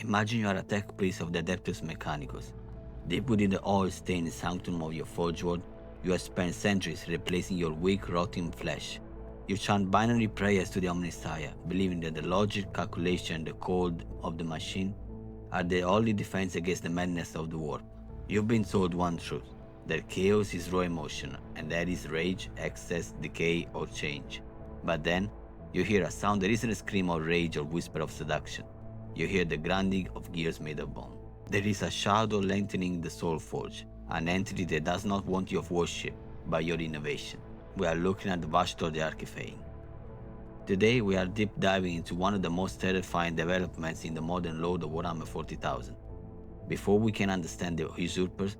Imagine you are a tech priest of the Adeptus Mechanicus. Deep within the oil-stained sanctum of your forge world, you have spent centuries replacing your weak, rotting flesh. You chant binary prayers to the Omnissiah, believing that the logic, calculation, and the code of the machine are the only defense against the madness of the warp. You've been told one truth, that chaos is raw emotion, and that is rage, excess, decay, or change. But then, you hear a sound that isn't a scream of rage or whisper of seduction. You hear the grinding of gears made of bone. There is a shadow lengthening the soul forge, an entity that does not want your worship, but your innovation. We are looking at Vashtorr the Arkifane. Today we are deep diving into one of the most terrifying developments in the modern Lord of Warhammer 40,000. Before we can understand the usurpers,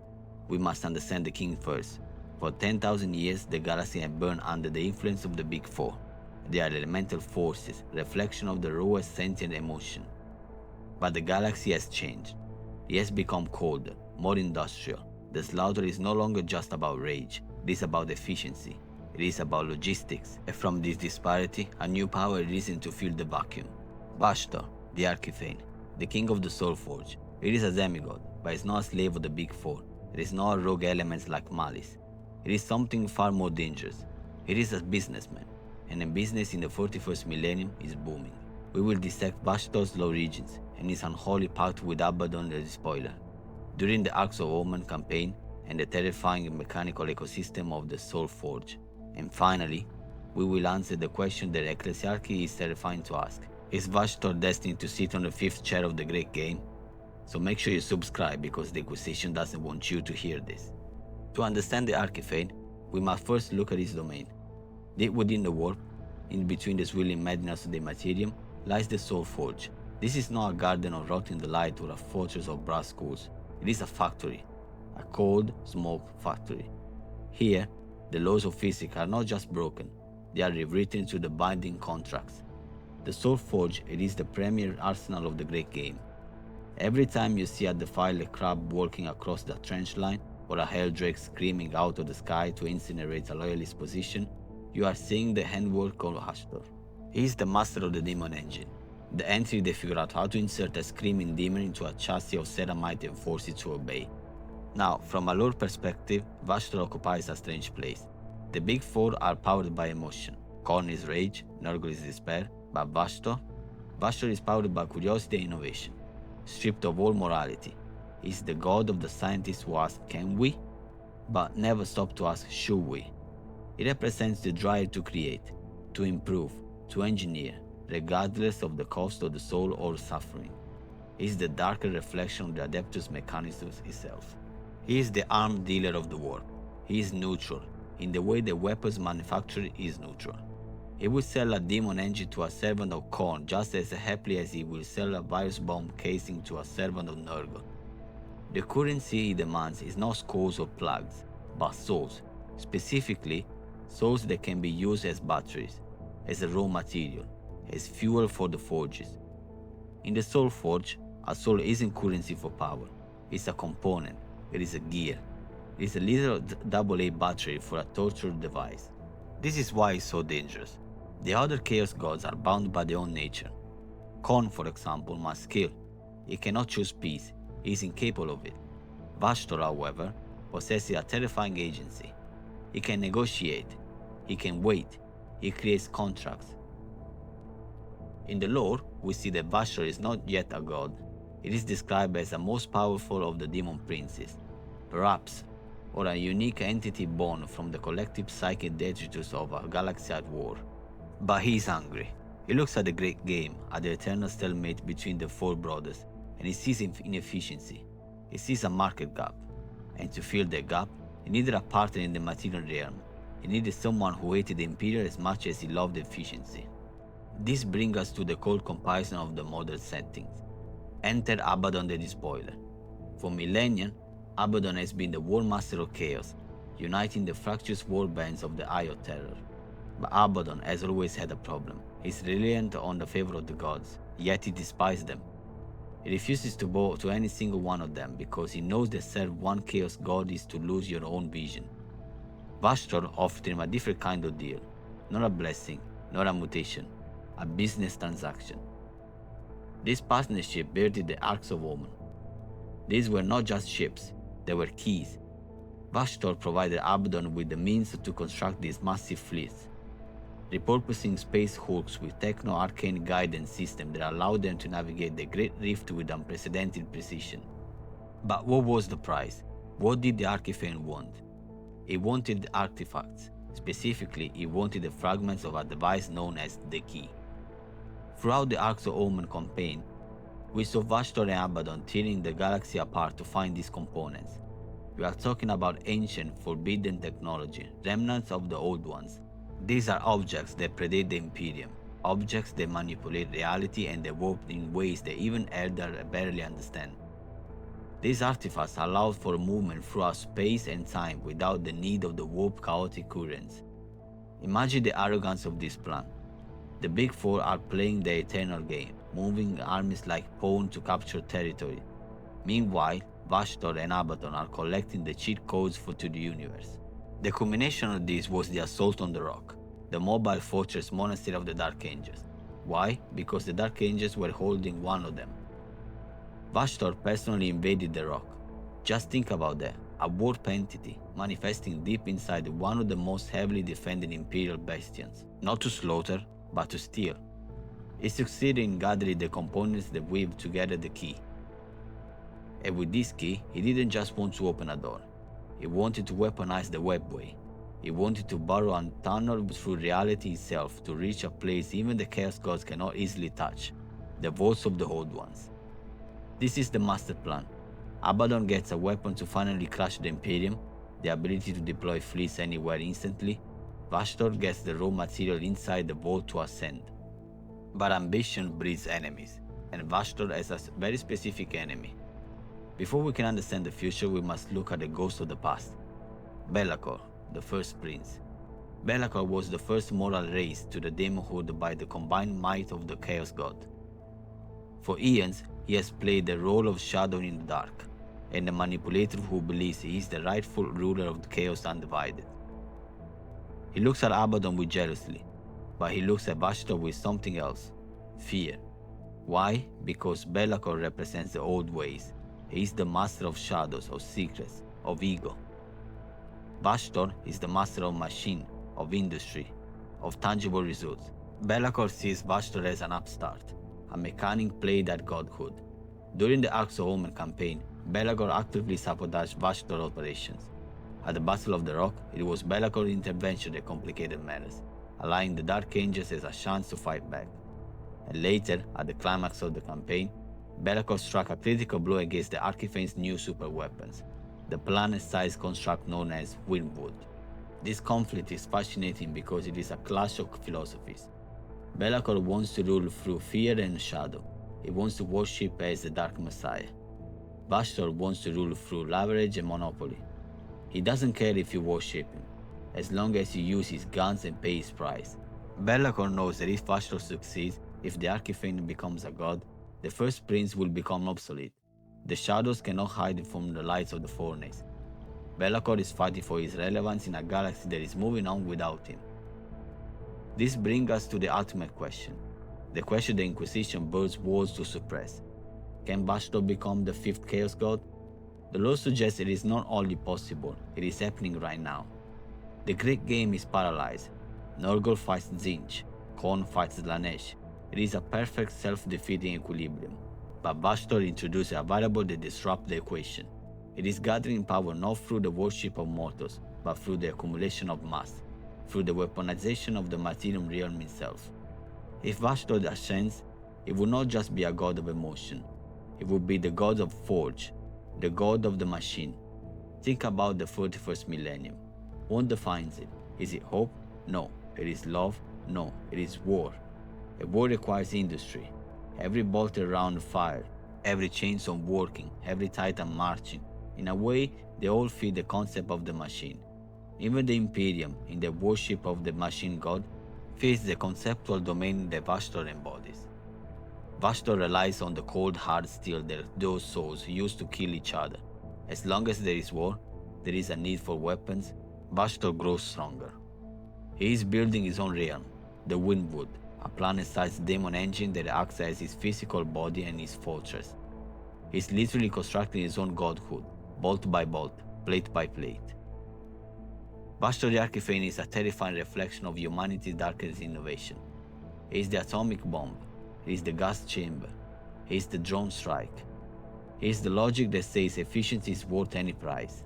we must understand the king first. For 10,000 years the galaxy had burned under the influence of the Big Four. They are elemental forces, reflection of the rawest sentient emotion. But the galaxy has changed. It has become colder, more industrial. The slaughter is no longer just about rage, it is about efficiency. It is about logistics, and from this disparity, a new power risen to fill the vacuum. Vashtorr, the Arkifane, the king of the Soul Forge. It is a demigod, but it's not a slave of the Big Four. It is not rogue elements like malice. It is something far more dangerous. It is a businessman, and a business in the 41st millennium is booming. We will dissect Vashtorr's low regions and his unholy pact with Abaddon the Despoiler. During the Arks of Omen campaign and the terrifying mechanical ecosystem of the Soul Forge. And finally, we will answer the question that Ecclesiarchy is terrifying to ask. Is Vashtorr destined to sit on the 5th chair of the great game? So make sure you subscribe because the Inquisition doesn't want you to hear this. To understand the Arkifane, we must first look at his domain. Deep within the warp, in between the swirling madness of the Materium, lies the Soul Forge. This is not a garden of rotting delight or a fortress of brass schools. It is a factory, a cold smoke factory. Here, the laws of physics are not just broken, they are rewritten through the binding contracts. The Soul Forge, it is the premier arsenal of the great game. Every time you see a defile crab walking across the trench line or a helldrake screaming out of the sky to incinerate a loyalist position, you are seeing the handwork of Vashtorr. He is the master of the demon engine, the entity that figured out how to insert a screaming demon into a chassis of ceramite and force it to obey. Now, from a lore perspective, Vashtorr occupies a strange place. The Big Four are powered by emotion. Khorne is rage, Nurgle is despair, but Vashtorr is powered by curiosity and innovation. Stripped of all morality, he is the god of the scientists who ask, can we? But never stop to ask, should we? He represents the drive to create, to improve, to engineer, regardless of the cost of the soul or suffering. He is the darker reflection of the Adeptus Mechanicus itself. He is the armed dealer of the warp. He is neutral, in the way the weapons manufacturer is neutral. He will sell a demon engine to a servant of Khorne just as happily as he will sell a virus bomb casing to a servant of Nurgle. The currency he demands is not skulls or plugs, but souls, specifically souls that can be used as batteries, as a raw material, as fuel for the forges. In the Soul Forge, a soul isn't currency for power, it's a component. It is a gear. It is a little AA battery for a torture device. This is why it's so dangerous. The other Chaos Gods are bound by their own nature. Khorne, for example, must kill. He cannot choose peace. He is incapable of it. Vashtorr, however, possesses a terrifying agency. He can negotiate. He can wait. He creates contracts. In the lore, we see that Vashtorr is not yet a god. It is described as the most powerful of the demon princes, perhaps, or a unique entity born from the collective psychic detritus of a galaxy at war. But he is hungry. He looks at the great game, at the eternal stalemate between the four brothers, and he sees inefficiency. He sees a market gap, and to fill that gap, he needed a partner in the material realm. He needed someone who hated the Imperial as much as he loved efficiency. This brings us to the cold comparison of the modern settings. Enter Abaddon the Despoiler. For millennia, Abaddon has been the war master of chaos, uniting the fractious war bands of the Eye of Terror. But Abaddon has always had a problem. He's reliant on the favor of the gods, yet he despises them. He refuses to bow to any single one of them because he knows that serve one chaos god is to lose your own vision. Vashtorr offered him a different kind of deal, not a blessing, not a mutation, a business transaction. This partnership birthed the Arks of Omen. These were not just ships, they were keys. Vashtorr provided Abaddon with the means to construct these massive fleets, repurposing space hulks with techno-arcane guidance systems that allowed them to navigate the Great Rift with unprecedented precision. But what was the price? What did the Arkifane want? It wanted artifacts. Specifically, it wanted the fragments of a device known as the Key. Throughout the Arks of Omen campaign, we saw Vashtorr and Abaddon tearing the galaxy apart to find these components. We are talking about ancient, forbidden technology, remnants of the old ones. These are objects that predate the Imperium, objects that manipulate reality and they warp in ways that even Eldar barely understand. These artifacts allowed for movement throughout space and time without the need of the warp chaotic currents. Imagine the arrogance of this plan. The Big Four are playing the eternal game, moving armies like pawns to capture territory. Meanwhile, Vashtorr and Abaddon are collecting the cheat codes to the universe. The culmination of this was the assault on the Rock, the mobile fortress monastery of the Dark Angels. Why? Because the Dark Angels were holding one of them. Vashtorr personally invaded the Rock. Just think about that, a warp entity manifesting deep inside one of the most heavily defended Imperial bastions, not to slaughter, but to steal. He succeeded in gathering the components that weave together the key. And with this key, he didn't just want to open a door. He wanted to weaponize the webway. He wanted to burrow a tunnel through reality itself to reach a place even the Chaos Gods cannot easily touch, the vaults of the Old Ones. This is the master plan. Abaddon gets a weapon to finally crush the Imperium, the ability to deploy fleets anywhere instantly. Vashtorr gets the raw material inside the vault to ascend. But ambition breeds enemies, and Vashtorr has a very specific enemy. Before we can understand the future, we must look at the ghost of the past. LAKOR, the first prince. LAKOR was the first moral race to the demonhood by the combined might of the Chaos God. For eons, he has played the role of shadow in the dark, and the manipulator who believes he is the rightful ruler of the Chaos Undivided. He looks at Abaddon with jealousy, but he looks at Vashtorr with something else, fear. Why? Because LAKOR represents the old ways. He is the master of shadows, of secrets, of ego. Vashtorr is the master of machine, of industry, of tangible results. LAKOR sees Vashtorr as an upstart, a mechanic played at godhood. During the Arks of Omen campaign, LAKOR actively sabotaged Vashtorr operations. At the Battle of the Rock, it was LAKOR's intervention that complicated matters, allowing the Dark Angels as a chance to fight back. And later, at the climax of the campaign, LAKOR struck a critical blow against the Arkifane's new superweapons, the planet-sized construct known as Windwood. This conflict is fascinating because it is a clash of philosophies. LAKOR wants to rule through fear and shadow. He wants to worship as the Dark Messiah. Vashtorr wants to rule through leverage and monopoly. He doesn't care if you worship him, as long as you use his guns and pay his price. LAKOR knows that if Vashtorr succeeds, if the Arkifane becomes a god, the first prince will become obsolete. The shadows cannot hide from the lights of the furnace. LAKOR is fighting for his relevance in a galaxy that is moving on without him. This brings us to the ultimate question, the question the Inquisition burns words to suppress. Can Vashtorr become the fifth Chaos God? The lore suggests it is not only possible, it is happening right now. The great game is paralyzed. Nurgle fights Tzeentch, Khorne fights Slaanesh. It is a perfect self-defeating equilibrium. But Vashtorr introduces a variable that disrupts the equation. It is gathering power not through the worship of mortals, but through the accumulation of mass, through the weaponization of the material realm itself. If Vashtorr ascends, it will not just be a god of emotion. It will be the god of forge, the god of the machine. Think about the 31st millennium. What defines it? Is it hope? No. It is love? No. It is war. A war requires industry. Every bolt around fire, every chainsaw working, every titan marching. In a way, they all fit the concept of the machine. Even the Imperium, in the worship of the machine god, fits the conceptual domain that Vashtorr embodies. Vashtorr relies on the cold hard steel that those souls use to kill each other. As long as there is war, there is a need for weapons. Vashtorr grows stronger. He is building his own realm, the Windwood, a planet-sized demon engine that acts as his physical body and his fortress. He's literally constructing his own godhood, bolt by bolt, plate by plate. Vashtorr the Arkifane is a terrifying reflection of humanity's darkest innovation. He is the atomic bomb, he is the gas chamber, he is the drone strike. He is the logic that says efficiency is worth any price.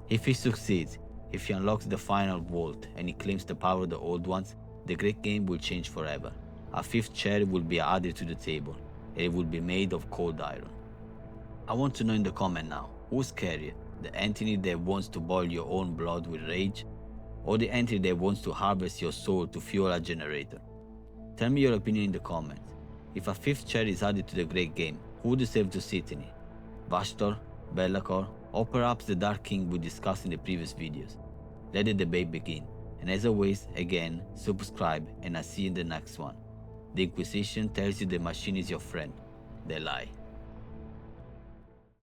If he succeeds, if he unlocks the final vault and he claims the power of the old ones, the great game will change forever. A fifth chair will be added to the table, and it will be made of cold iron. I want to know in the comment now, who's scarier? The entity that wants to boil your own blood with rage, or the entity that wants to harvest your soul to fuel a generator? Tell me your opinion in the comments. If a fifth chair is added to the great game, who deserves to sit in it? Vashtorr, LAKOR, or perhaps the Dark King we discussed in the previous videos? Let the debate begin, and as always, again, subscribe and I'll see you in the next one. The Inquisition tells you the machine is your friend. They lie.